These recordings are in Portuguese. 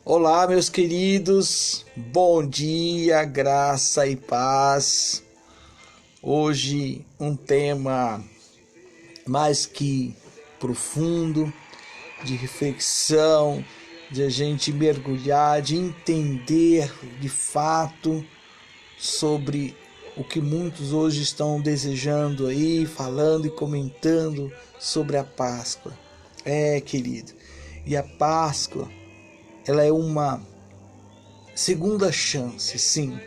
Olá, meus queridos, bom dia, graça e paz. Hoje um tema mais que profundo, de reflexão, de a gente mergulhar, de entender de fato sobre o que muitos hoje estão desejando aí, falando e comentando sobre a Páscoa. Querido, e a Páscoa, ela é uma segunda chance, sim.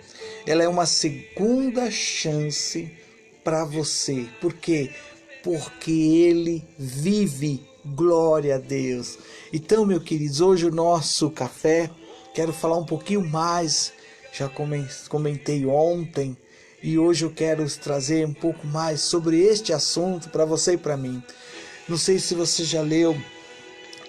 Ela é uma segunda chance para você. Por quê? Porque ele vive. Glória a Deus. Então, meus queridos, hoje o nosso café, quero falar um pouquinho mais. Já comentei ontem e hoje eu quero trazer um pouco mais sobre este assunto para você e para mim. Não sei se você já leu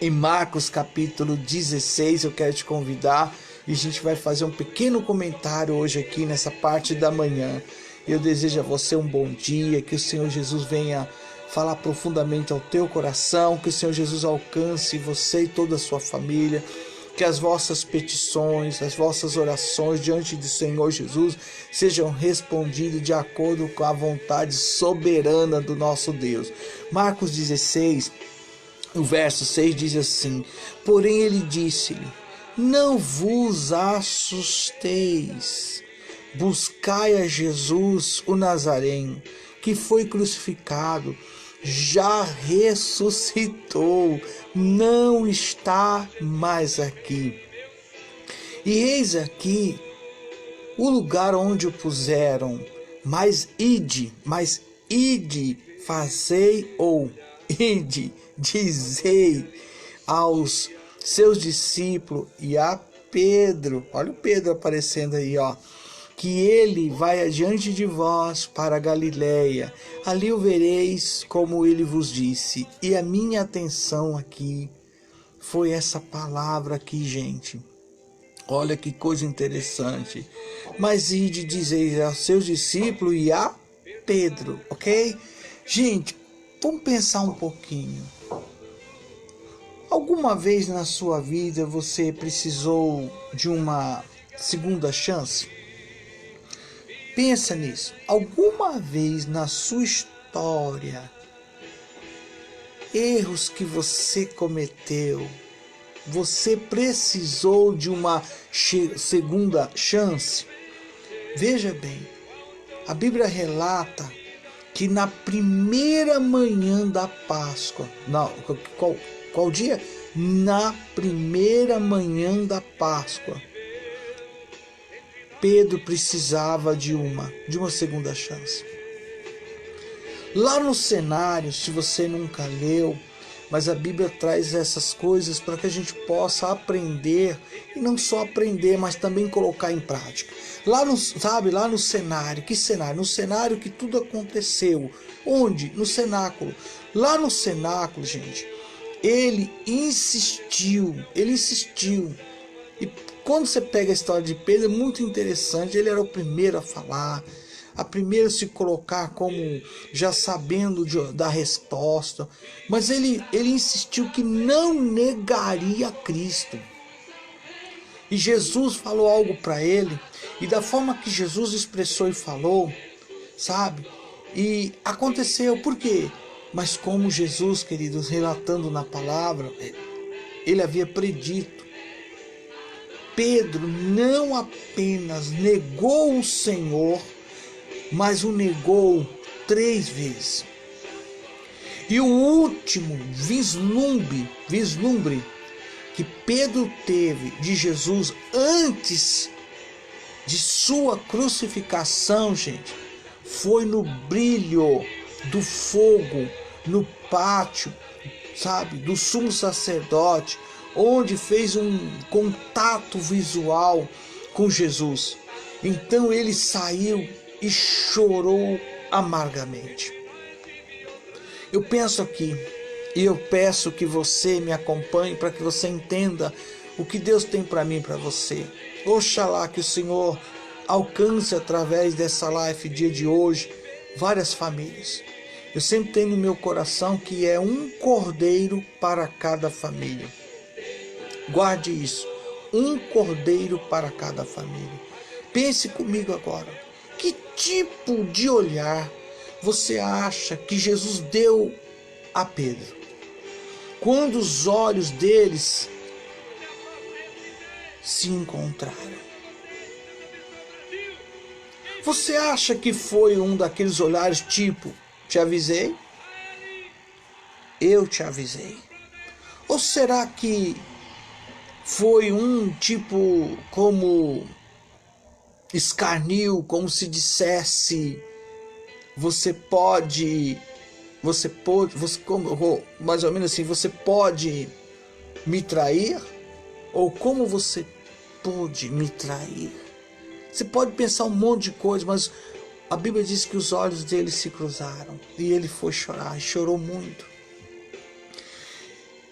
em Marcos capítulo 16, eu quero te convidar e a gente vai fazer um pequeno comentário hoje aqui nessa parte da manhã. Eu desejo a você um bom dia, que o Senhor Jesus venha falar profundamente ao teu coração, que o Senhor Jesus alcance você e toda a sua família, que as vossas petições, as vossas orações diante do Senhor Jesus sejam respondidas de acordo com a vontade soberana do nosso Deus. Marcos 16, o verso 6 diz assim: porém ele disse-lhe, não vos assusteis, buscai a Jesus o Nazareno, que foi crucificado, já ressuscitou, não está mais aqui. E eis aqui o lugar onde o puseram, mas ide, fazei ou ide, dizei aos seus discípulos e a Pedro, olha o Pedro aparecendo aí, ó, que ele vai adiante de vós para a Galileia, ali o vereis como ele vos disse. E a minha atenção aqui foi essa palavra aqui, gente. Olha que coisa interessante. Mas ide dizer aos seus discípulos e a Pedro, ok? Gente, vamos pensar um pouquinho. Alguma vez na sua vida você precisou de uma segunda chance? Pensa nisso. Alguma vez na sua história, erros que você cometeu, você precisou de uma segunda chance? Veja bem, a Bíblia relata que na primeira manhã da Páscoa, qual dia? Na primeira manhã da Páscoa, Pedro precisava de uma segunda chance. Lá no cenário, se você nunca leu, mas a Bíblia traz essas coisas para que a gente possa aprender, e não só aprender, mas também colocar em prática. Lá no cenário, que cenário? No cenário que tudo aconteceu. Onde? No cenáculo. Lá no cenáculo, gente, ele insistiu. E quando você pega a história de Pedro, é muito interessante. Ele era o primeiro a falar, a primeiro a se colocar como já sabendo da resposta. Mas ele insistiu que não negaria Cristo. E Jesus falou algo para ele. E da forma que Jesus expressou e falou, sabe? E aconteceu. Por quê? Mas como Jesus, queridos, relatando na palavra, ele havia predito. Pedro não apenas negou o Senhor, mas o negou 3 vezes. E o último vislumbre que Pedro teve de Jesus antes de sua crucificação, gente, foi no brilho do fogo, no pátio, sabe, do sumo sacerdote, onde fez um contato visual com Jesus. Então ele saiu e chorou amargamente. Eu penso aqui, e eu peço que você me acompanhe para que você entenda o que Deus tem para mim e para você. Oxalá que o Senhor alcance através dessa live dia de hoje várias famílias. Eu sempre tenho no meu coração que é um cordeiro para cada família. Guarde isso. um cordeiro para cada família. Pense comigo agora. Que tipo de olhar você acha que Jesus deu a Pedro quando os olhos deles se encontraram? Você acha que foi um daqueles olhares tipo, te avisei? Eu te avisei. Ou será que foi um tipo como escarnio, como se dissesse, você pode, como, mais ou menos assim, você pode me trair? Ou como você pôde me trair? Você pode pensar um monte de coisa, mas a Bíblia diz que os olhos dele se cruzaram e ele foi chorar, e chorou muito.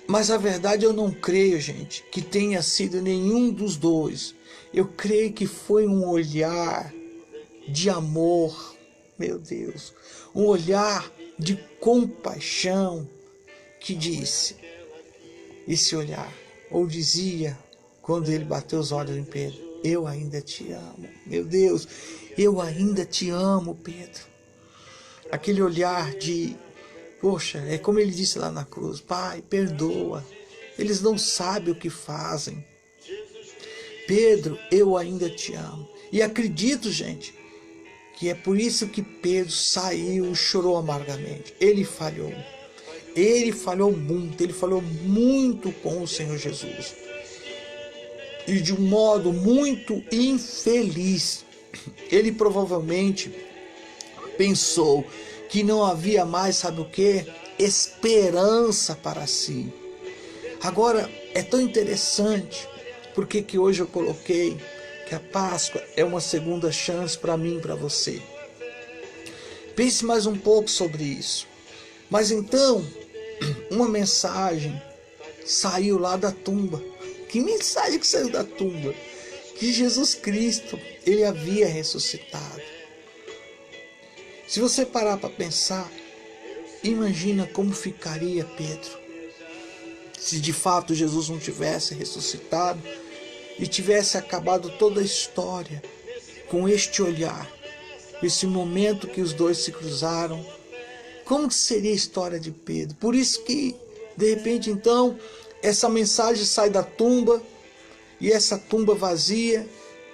Mas a verdade eu não creio, gente, que tenha sido nenhum dos dois. Eu creio que foi um olhar de amor, meu Deus, um olhar de compaixão que disse, esse olhar, ou dizia, quando ele bateu os olhos em Pedro, eu ainda te amo, meu Deus, eu ainda te amo, Pedro. Aquele olhar de, poxa, é como ele disse lá na cruz, Pai, perdoa, eles não sabem o que fazem. Pedro, eu ainda te amo. E acredito, gente, que é por isso que Pedro saiu e chorou amargamente. Ele falhou muito com o Senhor Jesus. E de um modo muito infeliz. Ele provavelmente pensou que não havia mais, sabe o que? Esperança para si. Agora, é tão interessante, porque que hoje eu coloquei que a Páscoa é uma segunda chance para mim e para você. Pense mais um pouco sobre isso. Mas então, uma mensagem saiu lá da tumba. Que mensagem que saiu da tumba? Que Jesus Cristo, ele havia ressuscitado. Se você parar para pensar, imagina como ficaria Pedro se de fato Jesus não tivesse ressuscitado e tivesse acabado toda a história com este olhar, esse momento que os dois se cruzaram. Como seria a história de Pedro? Por isso que, de repente, então, essa mensagem sai da tumba, e essa tumba vazia,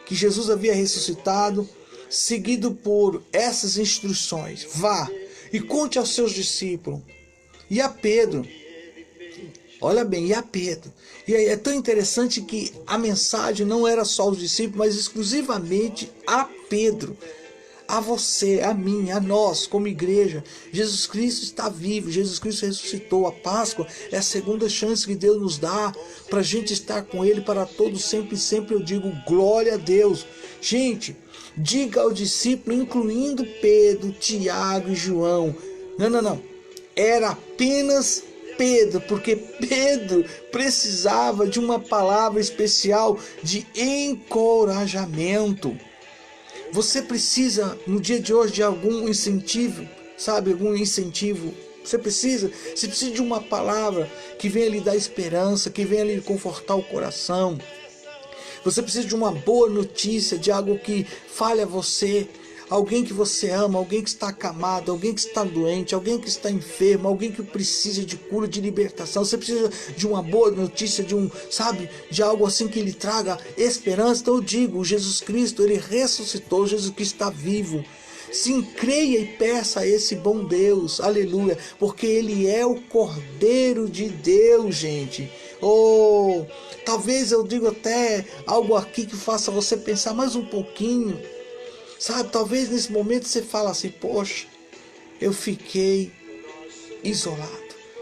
que Jesus havia ressuscitado, seguido por essas instruções. Vá e conte aos seus discípulos. E a Pedro, olha bem, e a Pedro. E aí é tão interessante que a mensagem não era só aos discípulos, mas exclusivamente a Pedro. A você, a mim, a nós, como igreja. Jesus Cristo está vivo, Jesus Cristo ressuscitou. A Páscoa é a segunda chance que Deus nos dá para a gente estar com Ele para todos, sempre, sempre. Eu digo glória a Deus. Gente, diga ao discípulo, incluindo Pedro, Tiago e João. Não. Era apenas Pedro, porque Pedro precisava de uma palavra especial de encorajamento. Você precisa, no dia de hoje, de algum incentivo, sabe? Algum incentivo. Você precisa de uma palavra que venha lhe dar esperança, que venha lhe confortar o coração. Você precisa de uma boa notícia, de algo que fale a você. Alguém que você ama, alguém que está acamado, alguém que está doente, alguém que está enfermo, alguém que precisa de cura, de libertação. Você precisa de uma boa notícia, de algo assim que lhe traga esperança. Então eu digo, Jesus Cristo, ele ressuscitou, Jesus Cristo está vivo. Sim, creia e peça a esse bom Deus, aleluia, porque ele é o Cordeiro de Deus, gente. Oh, talvez eu diga até algo aqui que faça você pensar mais um pouquinho. Sabe, talvez nesse momento você fala assim, poxa, eu fiquei isolado,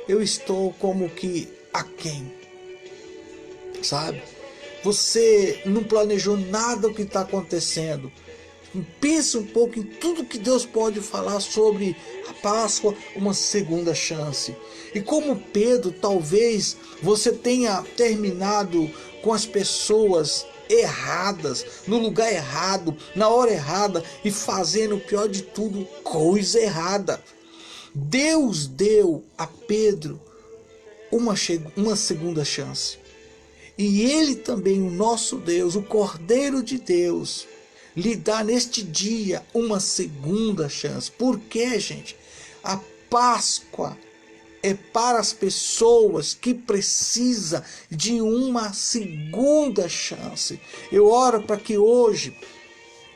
eu estou como que aquém, sabe? Você não planejou nada do que está acontecendo. Pense um pouco em tudo que Deus pode falar sobre a Páscoa, uma segunda chance. E como Pedro, talvez você tenha terminado com as pessoas erradas, no lugar errado, na hora errada e fazendo o pior de tudo, coisa errada. Deus deu a Pedro uma segunda chance. E Ele também, o nosso Deus, o Cordeiro de Deus, lhe dá neste dia uma segunda chance. Por quê, gente? A Páscoa é para as pessoas que precisam de uma segunda chance. Eu oro para que hoje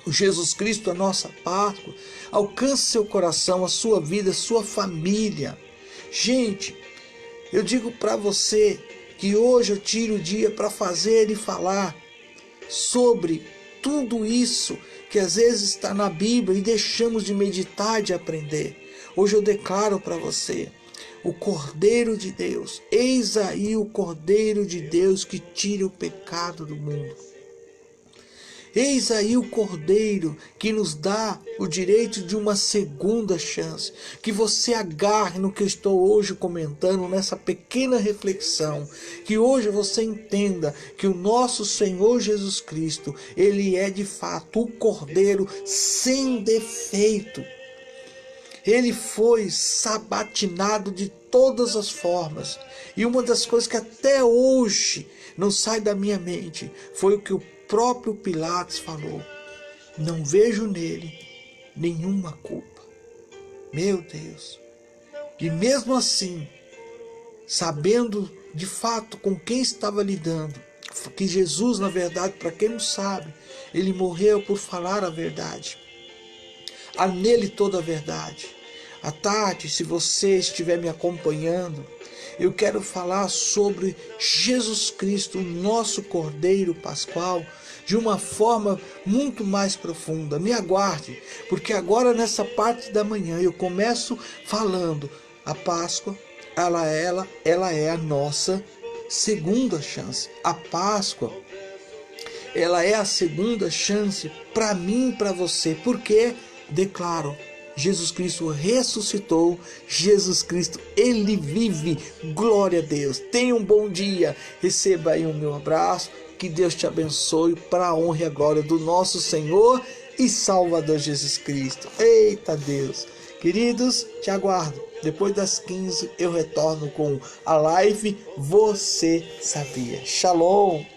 o Jesus Cristo, a nossa Páscoa, alcance seu coração, a sua vida, a sua família. Gente, eu digo para você que hoje eu tiro o dia para fazer e falar sobre tudo isso que às vezes está na Bíblia e deixamos de meditar, de aprender. Hoje eu declaro para você, o Cordeiro de Deus, eis aí o Cordeiro de Deus que tira o pecado do mundo. Eis aí o Cordeiro que nos dá o direito de uma segunda chance. Que você agarre no que eu estou hoje comentando, nessa pequena reflexão. Que hoje você entenda que o nosso Senhor Jesus Cristo, Ele é de fato o Cordeiro sem defeito. Ele foi sabatinado de todas as formas. E uma das coisas que até hoje não sai da minha mente foi o que o próprio Pilatos falou: não vejo nele nenhuma culpa. Meu Deus! E mesmo assim, sabendo de fato com quem estava lidando, que Jesus, na verdade, para quem não sabe, ele morreu por falar a verdade. Há nele toda a verdade. À tarde, se você estiver me acompanhando, eu quero falar sobre Jesus Cristo, o nosso Cordeiro Pascual, de uma forma muito mais profunda. Me aguarde, porque agora nessa parte da manhã eu começo falando a Páscoa, ela é a nossa segunda chance. A Páscoa, ela é a segunda chance para mim e para você, porque declaro, Jesus Cristo ressuscitou, Jesus Cristo, Ele vive, glória a Deus. Tenha um bom dia, receba aí o meu abraço, que Deus te abençoe para a honra e a glória do nosso Senhor e Salvador Jesus Cristo. Eita Deus! Queridos, te aguardo. Depois das 15 eu retorno com a live Você Sabia? Shalom!